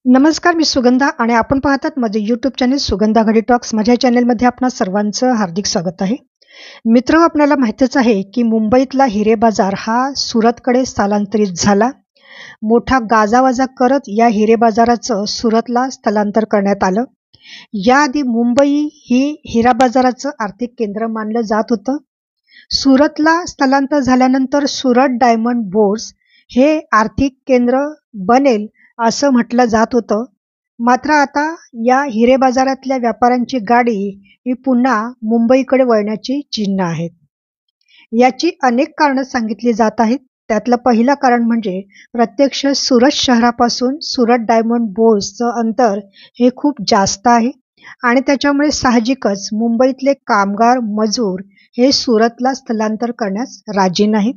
नमस्कार, मी सुगंधा आणि आपण पाहतात माझे यूट्यूब चॅनल सुगंधा घडी टॉक्स. माझ्या चॅनलमध्ये आपणा सर्वांचं हार्दिक स्वागत आहे. मित्र, आपल्याला माहितीच आहे की मुंबईतला हिरे बाजार हा सुरतकडे स्थलांतरित झाला. मोठा गाजावाजा करत या हिरे बाजाराचं सुरतला स्थलांतर करण्यात आलं. याआधी मुंबई ही हिरा बाजाराचं आर्थिक केंद्र मानलं जात होतं. सुरतला स्थलांतर झाल्यानंतर सुरत डायमंड बोर्स हे आर्थिक केंद्र बनेल असं म्हटलं जात होतं. मात्र आता या हिरे बाजारातल्या व्यापाऱ्यांची गाडी ही पुन्हा मुंबईकडे वळण्याची चिन्ह आहेत. याची अनेक कारणं सांगितली जात आहेत. त्यातलं पहिलं कारण म्हणजे प्रत्यक्ष सुरत शहरापासून सुरत डायमंड बोर्सचं अंतर हे खूप जास्त आहे आणि त्याच्यामुळे साहजिकच मुंबईतले कामगार मजूर हे सुरतला स्थलांतर करण्यास राजी नाहीत.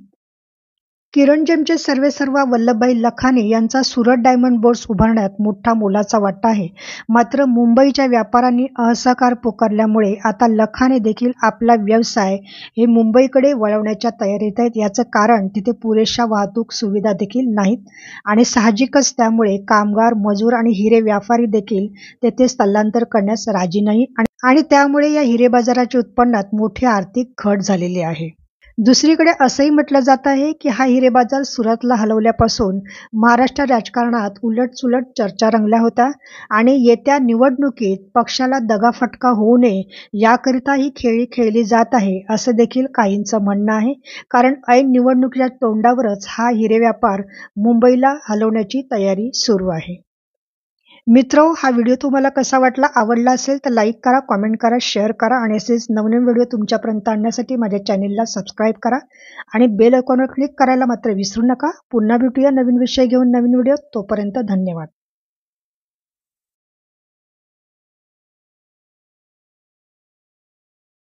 किरणजेमचे सर्वेसर्वा वल्लभभाई लखानी यांचा सुरत डायमंड बोर्स उभारण्यात मोठा मोलाचा वाटा आहे. मात्र मुंबईच्या व्यापाऱ्यांनी असहकार पुकारल्यामुळे आता लखानी देखील आपला व्यवसाय हे मुंबईकडे वळवण्याच्या तयारीत आहेत. याचं कारण तिथे पुरेशा वाहतूक सुविधा देखील नाहीत आणि साहजिकच त्यामुळे कामगार मजूर आणि हिरे व्यापारी देखील तेथे स्थलांतर करण्यास राजी नाही आणि त्यामुळे या हिरे बाजाराच्या उत्पन्नात मोठी आर्थिक घट झालेली आहे. दुसरीकडे असंही म्हटलं जात आहे की हा हिरे बाजार सुरतला हलवल्यापासून महाराष्ट्र राजकारणात उलटसुलट चर्चा रंगल्या होत्या आणि येत्या निवडणुकीत पक्षाला दगाफटका होऊ नये याकरिता ही खेळी खेळली जात आहे असं देखील काहींचं म्हणणं आहे. कारण ऐन निवडणुकीच्या तोंडावरच हा हिरे व्यापार मुंबईला हलवण्याची तयारी सुरू आहे. मित्रो, हा व्हिडिओ तुम्हाला कसा वाटला? आवडला असेल तर लाईक करा, कॉमेंट करा, शेअर करा आणि असेच नवनवीन व्हिडिओ तुमच्यापर्यंत आणण्यासाठी माझ्या चॅनेलला सबस्क्राईब करा आणि बेल आयकॉनवर क्लिक करायला मात्र विसरू नका. पुन्हा भेटूया नवीन विषय घेऊन नवीन व्हिडिओ. तोपर्यंत धन्यवाद.